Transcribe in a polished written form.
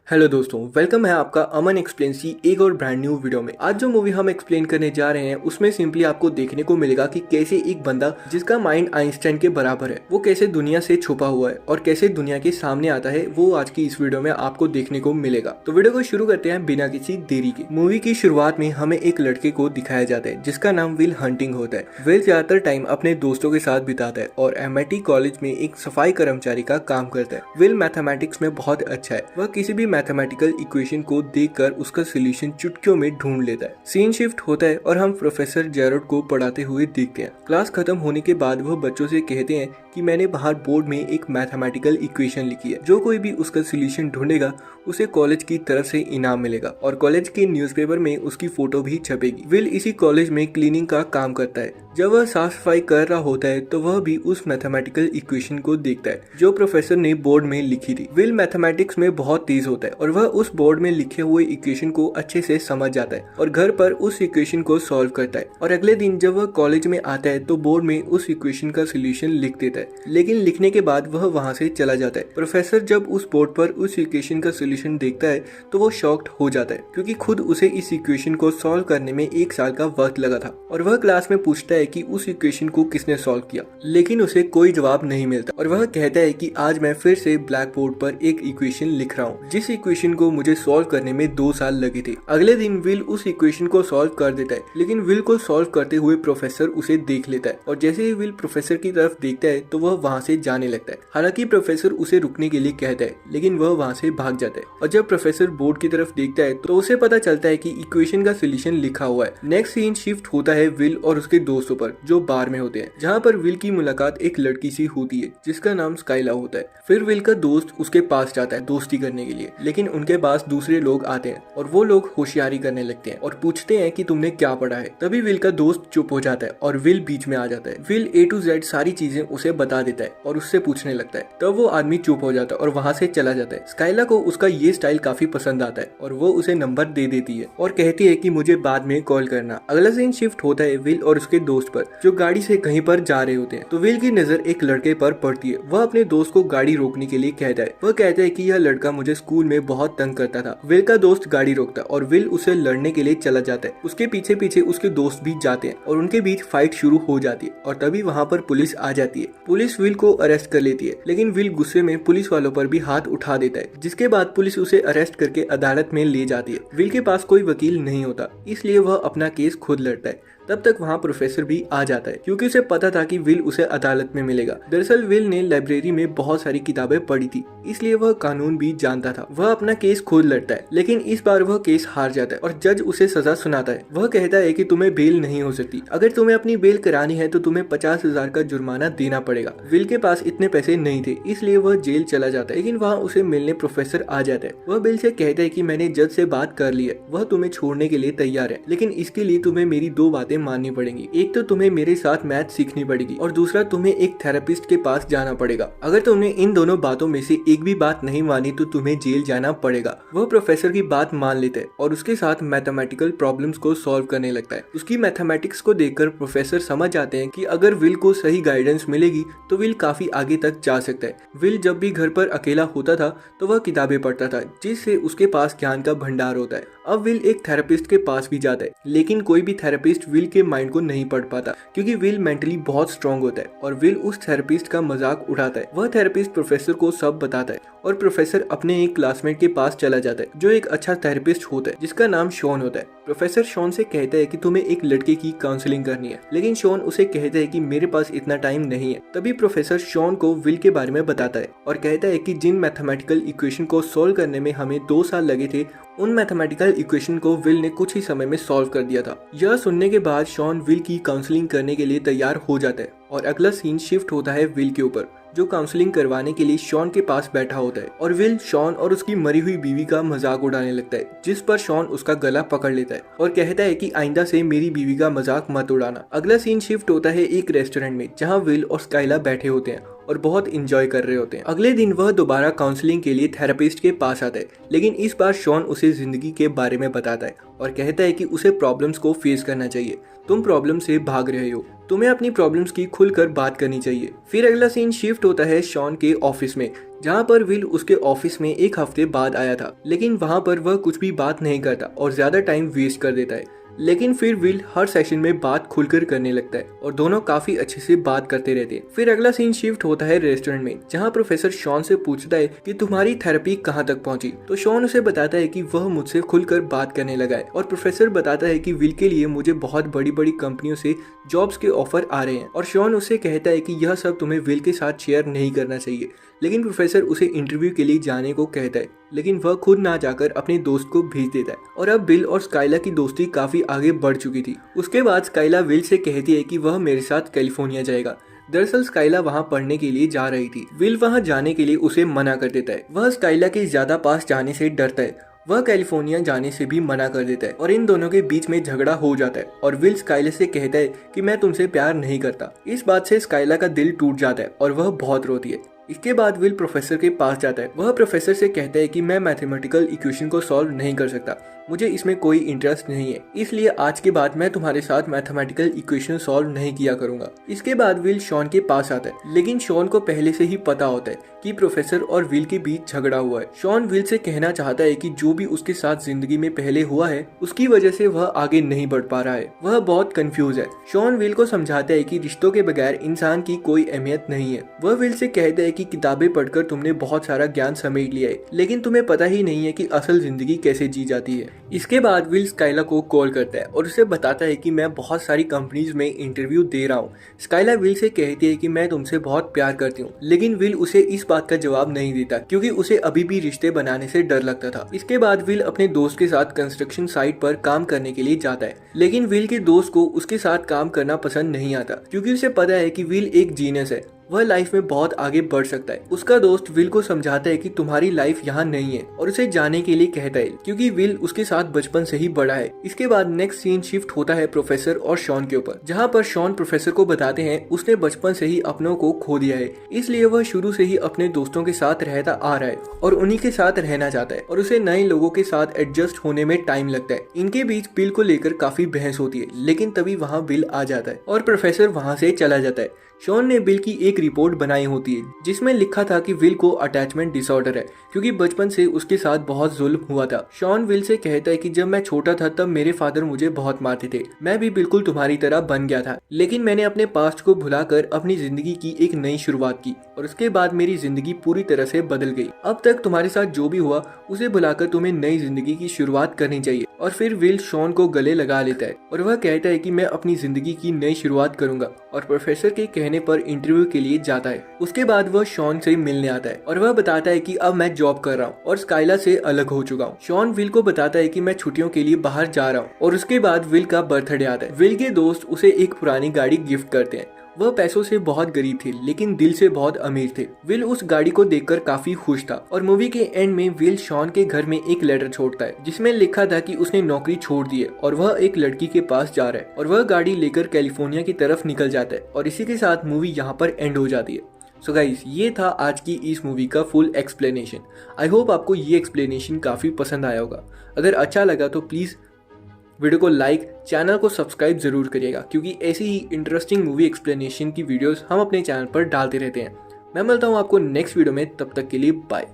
Hello दोस्तों, welcome है आपका अमन एक्सप्लेन्स की एक और ब्रांड न्यू वीडियो में। आज जो मूवी हम एक्सप्लेन करने जा रहे हैं उसमें सिंपली आपको देखने को मिलेगा कि कैसे एक बंदा जिसका माइंड आइंस्टाइन के बराबर है वो कैसे दुनिया से छुपा हुआ है और कैसे दुनिया के सामने आता है, वो आज की इस वीडियो में आपको देखने को मिलेगा। तो वीडियो को शुरू करते हैं बिना किसी देरी के। मूवी की शुरुआत में हमें एक लड़के को दिखाया जाता है जिसका नाम विल हंटिंग होता है। विल ज्यादातर टाइम अपने दोस्तों के साथ बिताता है और MIT कॉलेज में एक सफाई कर्मचारी का काम करता है। विल मैथमेटिक्स में बहुत अच्छा है, वह किसी भी मैथमेटिकल इक्वेशन को देखकर उसका सोल्यूशन चुटकियों में ढूंढ लेता है। सीन शिफ्ट होता है और हम प्रोफेसर जेरोड को पढ़ाते हुए देखते हैं। क्लास खत्म होने के बाद वह बच्चों से कहते हैं कि मैंने बाहर बोर्ड में एक मैथमेटिकल इक्वेशन लिखी है, जो कोई भी उसका सोल्यूशन ढूंढेगा उसे कॉलेज की तरफ से इनाम मिलेगा और कॉलेज के न्यूज़पेपर में उसकी फोटो भी छपेगी। विल इसी कॉलेज में क्लीनिंग का काम करता है। जब वह साफ सफाई कर रहा होता है तो वह भी उस मैथमेटिकल इक्वेशन को देखता है जो प्रोफेसर ने बोर्ड में लिखी थी। विल मैथमेटिक्स में बहुत तेज होता है और वह उस बोर्ड में लिखे हुए इक्वेशन को अच्छे से समझ जाता है और घर पर उस इक्वेशन को सॉल्व करता है। और अगले दिन जब वह कॉलेज में आता है तो बोर्ड में उस इक्वेशन का सोल्यूशन लिख देता है, लेकिन लिखने के बाद वह वहां से चला जाता है। प्रोफेसर जब उस बोर्ड पर उस इक्वेशन का सोल्यूशन देखता है तो वो शॉक्ड हो जाता है, क्योंकि खुद उसे इस इक्वेशन को सॉल्व करने में 1 साल का वक्त लगा था। और वह क्लास में पूछता है कि उस इक्वेशन को किसने सॉल्व किया, लेकिन उसे कोई जवाब नहीं मिलता और वह कहता है कि आज मैं फिर से ब्लैक बोर्ड पर एक इक्वेशन लिख रहा हूँ जिस इक्वेशन को मुझे सॉल्व करने में 2 साल लगे थे। अगले दिन विल उस इक्वेशन को सॉल्व कर देता है, लेकिन विल को सॉल्व करते हुए प्रोफेसर उसे देख लेता है और जैसे ही विल प्रोफेसर की तरफ देखता है तो वह वहाँ से जाने लगता है। हालांकि प्रोफेसर उसे रुकने के लिए कहता है, लेकिन वह वहाँ से भाग जाता है। और जब प्रोफेसर बोर्ड की तरफ देखता है तो उसे पता चलता है कि इक्वेशन का सोल्यूशन लिखा हुआ है। नेक्स्ट सीन शिफ्ट होता है विल और उसके दोस्तों पर जो बार में होते हैं, जहाँ पर विल की मुलाकात एक लड़की से होती है जिसका नाम स्काइला होता है। फिर विल का दोस्त उसके पास जाता है दोस्ती करने के लिए, लेकिन उनके पास दूसरे लोग आते हैं और वो लोग होशियारी करने लगते हैं और पूछते हैं कि तुमने क्या पढ़ा है। तभी विल का दोस्त चुप हो जाता है और विल बीच में आ जाता है। विल A to Z सारी चीजें उसे बता देता है और उससे पूछने लगता है। तब वो आदमी चुप हो जाता है और वहाँ से चला जाता है। स्काइला को उसका ये स्टाइल काफी पसंद आता है और वो उसे नंबर दे देती है और कहती है कि मुझे बाद में कॉल करना। अगला सीन शिफ्ट होता है विल और उसके दोस्त पर जो गाड़ी से कहीं पर जा रहे होते हैं। तो विल की नजर एक लड़के पर पड़ती है। वह अपने दोस्त को गाड़ी रोकने के लिए कहता है। वह कहता है कि यह लड़का मुझे स्कूल में बहुत तंग करता था। विल का दोस्त गाड़ी रोकता है और विल उसे लड़ने के लिए चला जाता है। उसके पीछे पीछे उसके दोस्त भी जाते हैं और उनके बीच फाइट शुरू हो जाती है और तभी वहाँ पर पुलिस आ जाती है। पुलिस विल को अरेस्ट कर लेती है, लेकिन विल गुस्से में पुलिस वालों पर भी हाथ उठा देता है, जिसके बाद पुलिस उसे अरेस्ट करके अदालत में ले जाती है। विल के पास कोई वकील नहीं होता, इसलिए वह अपना केस खुद लड़ता है। तब तक वहाँ प्रोफेसर भी आ जाता है, क्योंकि उसे पता था कि विल उसे अदालत में मिलेगा। दरअसल विल ने लाइब्रेरी में बहुत सारी किताबें पढ़ी थी, इसलिए वह कानून भी जानता था। वह अपना केस खुद लड़ता है, लेकिन इस बार वह केस हार जाता है और जज उसे सजा सुनाता है। वह कहता है कि तुम्हें बेल नहीं हो सकती, अगर तुम्हें अपनी बेल करानी है तो तुम्हें 50,000 का जुर्माना देना पड़ेगा। विल के पास इतने पैसे नहीं थे, इसलिए वह जेल चला जाता है, लेकिन वहाँ उसे मिलने प्रोफेसर आ जाता है। वह विल से कहता है कि मैंने जज से बात कर ली है, वह तुम्हें छोड़ने के लिए तैयार है, लेकिन इसके लिए तुम्हें मेरी 2 बातें माननी पड़ेंगी। एक तो तुम्हें मेरे साथ मैथ सीखनी पड़ेगी और दूसरा तुम्हें एक थेरेपिस्ट के पास जाना पड़ेगा। अगर तुमने इन दोनों बातों में से एक भी बात नहीं मानी तो तुम्हें जेल जाना पड़ेगा। वह प्रोफेसर की बात मान लेता है और उसके साथ मैथमेटिकल प्रॉब्लम्स को सॉल्व करने लगता है। उसकी मैथमेटिक्स को देखकर प्रोफेसर समझ जाते हैं कि अगर विल को सही गाइडेंस मिलेगी तो विल काफी आगे तक जा सकता है। विल जब भी घर पर अकेला होता था तो वह किताबें पढ़ता था, जिससे उसके पास ज्ञान का भंडार होता है। अब विल एक थेरेपिस्ट के पास भी जाता है, लेकिन कोई भी थेरेपिस्ट विल के माइंड को नहीं पढ़ पाता, क्योंकि विल मेंटली बहुत स्ट्रांग होता है और विल उस थेरेपिस्ट का मजाक उड़ाता है। वह थेरेपिस्ट प्रोफेसर को सब बताता है और प्रोफेसर अपने एक क्लासमेट के पास चला जाता है जो एक अच्छा थेरेपिस्ट होता है जिसका नाम शॉन होता है। प्रोफेसर शॉन से कहता है कि तुम्हें एक लड़के की काउंसलिंग करनी है, लेकिन शॉन उसे कहता है कि मेरे पास इतना टाइम नहीं है। तभी प्रोफेसर शॉन को विल के बारे में बताता है और कहता है कि जिन मैथमेटिकल इक्वेशन को सॉल्व करने में हमें 2 साल लगे थे, उन मैथमेटिकल इक्वेशन को विल ने कुछ ही समय में सॉल्व कर दिया था। यह सुनने के बाद शॉन विल की काउंसलिंग करने के लिए तैयार हो जाता है और अगला सीन शिफ्ट होता है विल के ऊपर, जो काउंसलिंग करवाने के लिए शॉन के पास बैठा होता है और विल शॉन और उसकी मरी हुई बीवी का मजाक उड़ाने लगता है, जिस पर शॉन उसका गला पकड़ लेता है और कहता है कि आइंदा से मेरी बीवी का मजाक मत उड़ाना। अगला सीन शिफ्ट होता है एक रेस्टोरेंट में, जहां विल और स्काइला बैठे होते हैं और बहुत इंजॉय कर रहे होते हैं। अगले दिन वह दोबारा काउंसलिंग के लिए थेरेपिस्ट के पास आता है, लेकिन इस बार शॉन उसे जिंदगी के बारे में बताता है और कहता है कि उसे प्रॉब्लम्स को फेस करना चाहिए। तुम प्रॉब्लम से भाग रहे हो, तुम्हें अपनी प्रॉब्लम्स की खुलकर बात करनी चाहिए। फिर अगला सीन शिफ्ट होता है शॉन के ऑफिस में, जहाँ पर विल उसके ऑफिस में एक हफ्ते बाद आया था, लेकिन वहाँ पर वह कुछ भी बात नहीं करता और ज्यादा टाइम वेस्ट कर देता है। लेकिन फिर विल हर सेशन में बात खुलकर करने लगता है और दोनों काफी अच्छे से बात करते रहते हैं। फिर अगला सीन शिफ्ट होता है रेस्टोरेंट में, जहाँ प्रोफेसर शॉन से पूछता है कि तुम्हारी थेरेपी कहाँ तक पहुंची। तो शॉन उसे बताता है कि वह मुझसे खुलकर बात करने लगा है और प्रोफेसर बताता है कि विल के लिए मुझे बहुत बड़ी बड़ी कंपनियों से जॉब्स के ऑफर आ रहे हैं और शॉन उसे कहता है कि यह सब तुम्हें विल के साथ शेयर नहीं करना चाहिए। लेकिन प्रोफेसर उसे इंटरव्यू के लिए जाने को कहता है, लेकिन वह खुद ना जाकर अपने दोस्त को भेज देता है और अब बिल और स्काइला की दोस्ती काफी आगे बढ़ चुकी थी। उसके बाद स्काइला विल से कहती है कि वह मेरे साथ कैलिफोर्निया जाएगा। दरअसल स्काइला वहां पढ़ने के लिए जा रही थी। विल वहां जाने के लिए उसे मना कर देता है। वह स्काइला के ज्यादा पास जाने से डरता है। वह कैलिफोर्निया जाने से भी मना कर देता है और इन दोनों के बीच में झगड़ा हो जाता है और विल स्काइला से कहता है कि मैं तुमसे प्यार नहीं करता। इस बात से स्काइला का दिल टूट जाता है और वह बहुत रोती है। इसके बाद विल प्रोफेसर के पास जाता है। वह प्रोफेसर से कहता है कि मैं मैथमेटिकल इक्वेशन को सॉल्व नहीं कर सकता, मुझे इसमें कोई इंटरेस्ट नहीं है, इसलिए आज के बाद मैं तुम्हारे साथ मैथमेटिकल इक्वेशन सॉल्व नहीं किया करूंगा। इसके बाद विल शॉन के पास आता है, लेकिन शॉन को पहले से ही पता होता है कि प्रोफेसर और विल के बीच झगड़ा हुआ है। शॉन विल से कहना चाहता है कि जो भी उसके साथ जिंदगी में पहले हुआ है उसकी वजह से वह आगे नहीं बढ़ पा रहा है। वह बहुत कंफ्यूज है। शॉन विल को समझाता है कि रिश्तों के बगैर इंसान की कोई अहमियत नहीं है। वह विल से कहता है कि किताबें पढ़कर तुमने बहुत सारा ज्ञान समेट लिया है, लेकिन तुम्हें पता ही नहीं है कि असल जिंदगी कैसे जी जाती है। इसके बाद विल स्काइला को कॉल करता है और उसे बताता है कि मैं बहुत सारी कंपनीज में इंटरव्यू दे रहा हूँ। स्काइला विल से कहती है कि मैं तुमसे बहुत प्यार करती हूँ, लेकिन विल उसे इस बात का जवाब नहीं देता क्योंकि उसे अभी भी रिश्ते बनाने से डर लगता था। इसके बाद विल अपने दोस्त के साथ कंस्ट्रक्शन साइट पर काम करने के लिए जाता है, लेकिन विल के दोस्त को उसके साथ काम करना पसंद नहीं आता क्योंकि उसे पता है कि विल एक जीनियस है, वह लाइफ में बहुत आगे बढ़ सकता है। उसका दोस्त विल को समझाता है कि तुम्हारी लाइफ यहाँ नहीं है और उसे जाने के लिए कहता है क्योंकि विल उसके साथ बचपन से ही बड़ा है। इसके बाद नेक्स्ट सीन शिफ्ट होता है प्रोफेसर और शॉन के ऊपर, जहाँ पर शॉन प्रोफेसर को बताते हैं उसने बचपन से ही अपनों को खो दिया है, इसलिए वह शुरू से ही अपने दोस्तों के साथ रहता आ रहा है और उन्हीं के साथ रहना चाहता है और उसे नए लोगों के साथ एडजस्ट होने में टाइम लगता है। इनके बीच बिल को लेकर काफी बहस होती है, लेकिन तभी वहाँ बिल आ जाता है और प्रोफेसर वहाँ से चला जाता है। शॉन ने बिल की एक रिपोर्ट बनाई होती है जिसमें लिखा था कि विल को अटैचमेंट डिसऑर्डर है क्योंकि बचपन से उसके साथ बहुत जुल्म हुआ था। शॉन विल से कहता है कि जब मैं छोटा था तब मेरे फादर मुझे बहुत मारते थे, मैं भी बिल्कुल तुम्हारी तरह बन गया था, लेकिन मैंने अपने पास्ट को भुलाकर अपनी जिंदगी की एक नई शुरुआत की और उसके बाद मेरी जिंदगी पूरी तरह से बदल गई। अब तक तुम्हारे साथ जो भी हुआ उसे भुलाकर तुम्हें नई जिंदगी की शुरुआत करनी चाहिए। और फिर विल शॉन को गले लगा लेता है और वह कहता है कि मैं अपनी जिंदगी की नई शुरुआत करूंगा और प्रोफेसर के कहने पर इंटरव्यू के लिए जाता है। उसके बाद वह शॉन से मिलने आता है और वह बताता है कि अब मैं जॉब कर रहा हूँ और स्काइला से अलग हो चुका हूँ। शॉन विल को बताता है कि मैं छुट्टियों के लिए बाहर जा रहा हूँ और उसके बाद विल का बर्थडे आता है। विल के दोस्त उसे एक पुरानी गाड़ी गिफ्ट करते हैं। वह पैसों से बहुत गरीब थे लेकिन दिल से बहुत अमीर थे। विल उस गाड़ी को देखकर काफी खुश था और मूवी के एंड में विल शॉन के घर में एक लेटर छोड़ता है जिसमें लिखा था कि उसने नौकरी छोड़ दी है और वह एक लड़की के पास जा रहा है और वह गाड़ी लेकर कैलिफोर्निया की तरफ निकल जाता है और इसी के साथ मूवी यहाँ पर एंड हो जाती है। सो गाइस, ये था आज की इस मूवी का फुल एक्सप्लेनेशन। आई होप आपको ये एक्सप्लेनेशन काफी पसंद आया होगा। अगर अच्छा लगा तो प्लीज वीडियो को लाइक, चैनल को सब्सक्राइब जरूर करिएगा क्योंकि ऐसी ही इंटरेस्टिंग मूवी एक्सप्लेनेशन की वीडियोस हम अपने चैनल पर डालते रहते हैं। मैं मिलता हूँ आपको नेक्स्ट वीडियो में, तब तक के लिए बाय।